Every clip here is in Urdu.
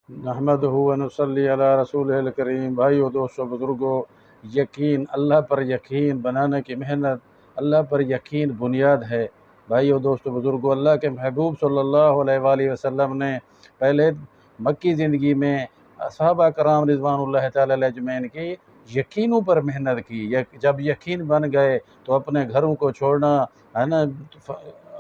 نحمدہ و نصلی علی رسول الکریم۔ بھائیو، دوستو، بزرگو، یقین، اللہ پر یقین بنانے کی محنت، اللہ پر یقین بنیاد ہے۔ بھائیو، دوستو، بزرگو، اللہ کے محبوب صلی اللہ علیہ وآلہ وسلم نے پہلے مکی زندگی میں صحابہ کرام رضوان اللہ تعالی علیہ اجمعین کی یقینوں پر محنت کی۔ جب یقین بن گئے تو اپنے گھروں کو چھوڑنا ہے نا،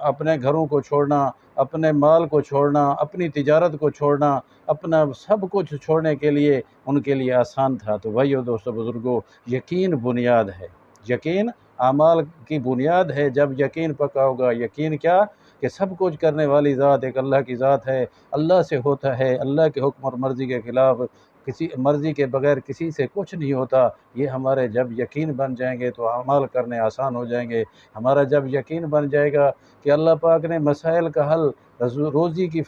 اپنے گھروں کو چھوڑنا، اپنے مال کو چھوڑنا، اپنی تجارت کو چھوڑنا، اپنا سب کچھ چھوڑنے کے لیے ان کے لیے آسان تھا۔ تو بھائیو، دوستو، بزرگو، یقین بنیاد ہے۔ یقین اعمال کی بنیاد ہے۔ جب یقین پکا ہوگا، یقین کیا کہ سب کچھ کرنے والی ذات ایک اللہ کی ذات ہے، اللہ سے ہوتا ہے، اللہ کے حکم اور مرضی کے خلاف کسی مرضی کے بغیر کسی سے کچھ نہیں ہوتا۔ یہ ہمارے جب یقین بن جائیں گے تو اعمال کرنے آسان ہو جائیں گے۔ ہمارا جب یقین بن جائے گا کہ اللہ پاک نے مسائل کا حل، روزی کی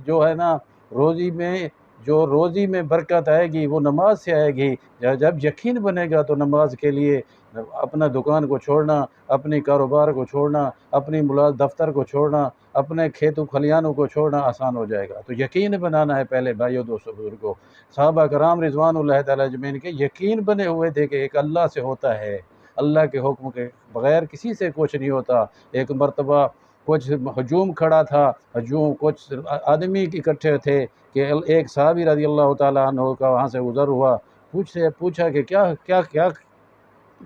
جو ہے نا، روزی میں برکت آئے گی وہ نماز سے آئے گی۔ جب یقین بنے گا تو نماز کے لیے اپنا دکان کو چھوڑنا، اپنی کاروبار کو چھوڑنا، اپنی دفتر کو چھوڑنا، اپنے کھیتوں کھلیانوں کو چھوڑنا آسان ہو جائے گا۔ تو یقین بنانا ہے پہلے بھائیو، دوستو، بزرگوں۔ صحابہ کرام رضوان اللہ تعالی اجمعین کے یقین بنے ہوئے تھے کہ ایک اللہ سے ہوتا ہے، اللہ کے حکم کے بغیر کسی سے کچھ نہیں ہوتا۔ ایک مرتبہ کچھ ہجوم کھڑا تھا، کچھ آدمی اکٹھے تھے کہ ایک صحابی رضی اللہ تعالیٰ عنہ کا وہاں سے گزر ہوا، پوچھا کہ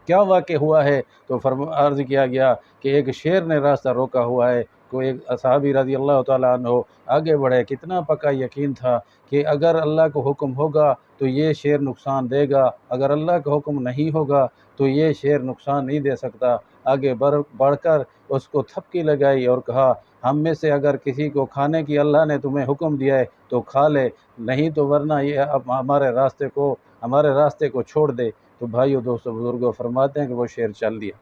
کیا واقع ہوا ہے؟ تو عرض کیا گیا کہ ایک شیر نے راستہ روکا ہوا ہے۔ کوئی ایک صحابی رضی اللہ تعالیٰ عنہ آگے بڑھے۔ کتنا پکا یقین تھا کہ اگر اللہ کو حکم ہوگا تو یہ شیر نقصان دے گا، اگر اللہ کا حکم نہیں ہوگا تو یہ شیر نقصان نہیں دے سکتا۔ آگے بڑھ کر اس کو تھپکی لگائی اور کہا، ہم میں سے اگر کسی کو کھانے کی اللہ نے تمہیں حکم دیا ہے تو کھا لے، نہیں تو ورنہ یہ ہمارے راستے کو چھوڑ دے۔ تو بھائیو، دوستو، بزرگوں، فرماتے ہیں کہ وہ شیر چل دیا۔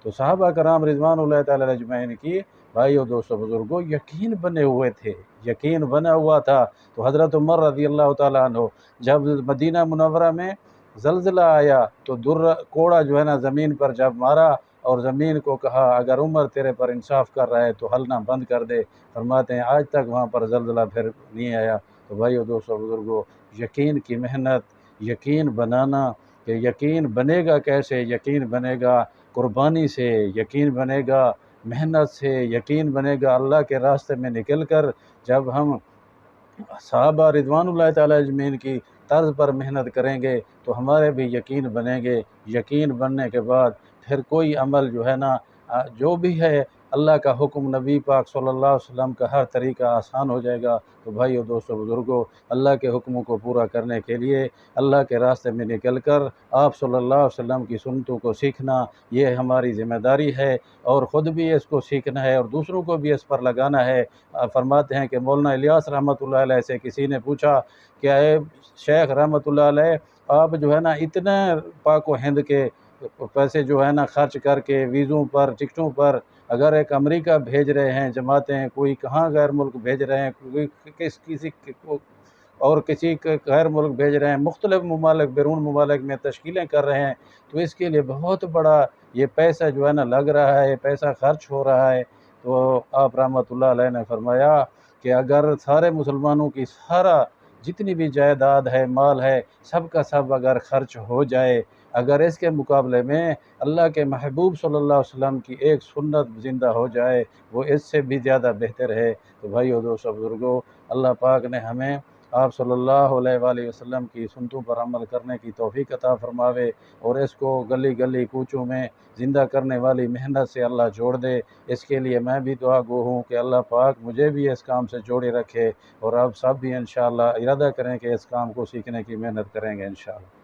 تو صحابہ کرام رضوان اللہ تعالی علیہ اجمعین کی بھائیو، دوستو، بزرگوں، یقین بنے ہوئے تھے، یقین بنا ہوا تھا۔ تو حضرت عمر رضی اللہ تعالیٰ عنہ جب مدینہ منورہ میں زلزلہ آیا تو کوڑا جو ہے نا زمین پر جب مارا اور زمین کو کہا، اگر عمر تیرے پر انصاف کر رہا ہے تو ہلنا بند کر دے۔ فرماتے ہیں آج تک وہاں پر زلزلہ پھر نہیں آیا۔ تو بھائیو، دوستو، بزرگوں، یقین کی محنت، یقین بنانا، کہ یقین بنے گا کیسے؟ یقین بنے گا قربانی سے، یقین بنے گا محنت سے، یقین بنے گا اللہ کے راستے میں نکل کر۔ جب ہم صحابہ رضوان اللہ تعالیٰ اجمعین کی طرز پر محنت کریں گے تو ہمارے بھی یقین بنیں گے۔ یقین بننے کے بعد پھر کوئی عمل جو ہے نا، جو بھی ہے اللہ کا حکم، نبی پاک صلی اللہ علیہ وسلم کا ہر طریقہ آسان ہو جائے گا۔ تو بھائیو، دوستو، بزرگوں، اللہ کے حکموں کو پورا کرنے کے لیے اللہ کے راستے میں نکل کر آپ صلی اللہ علیہ وسلم کی سنتوں کو سیکھنا یہ ہماری ذمہ داری ہے، اور خود بھی اس کو سیکھنا ہے اور دوسروں کو بھی اس پر لگانا ہے۔ فرماتے ہیں کہ مولانا الیاس رحمۃ اللہ علیہ سے کسی نے پوچھا کہ اے شیخ رحمۃ اللہ علیہ، آپ جو ہے نا اتنے پاک و ہند کے پیسے جو ہے نا خرچ کر کے ویزوں پر، ٹکٹوں پر، اگر ایک امریکہ بھیج رہے ہیں جماعتیں، کوئی کہاں غیر ملک بھیج رہے ہیں، کوئی کسی غیر ملک بھیج رہے ہیں، مختلف ممالک، بیرون ممالک میں تشکیلیں کر رہے ہیں، تو اس کے لیے بہت بڑا یہ پیسہ جو ہے نا لگ رہا ہے، پیسہ خرچ ہو رہا ہے۔ تو آپ رحمۃ اللہ علیہ نے فرمایا کہ اگر سارے مسلمانوں کی جتنی بھی جائیداد ہے، مال ہے، سب کا سب اگر خرچ ہو جائے، اگر اس کے مقابلے میں اللہ کے محبوب صلی اللہ علیہ وسلم کی ایک سنت زندہ ہو جائے، وہ اس سے بھی زیادہ بہتر ہے۔ تو بھائیو، دوستو، بزرگوں، اللہ پاک نے ہمیں آپ صلی اللہ علیہ وآلہ وسلم کی سنتوں پر عمل کرنے کی توفیق عطا فرماوے، اور اس کو گلی گلی کوچوں میں زندہ کرنے والی محنت سے اللہ جوڑ دے۔ اس کے لیے میں بھی دعا گو ہوں کہ اللہ پاک مجھے بھی اس کام سے جوڑے رکھے، اور آپ سب بھی انشاءاللہ ارادہ کریں کہ اس کام کو سیکھنے کی محنت کریں گے انشاءاللہ۔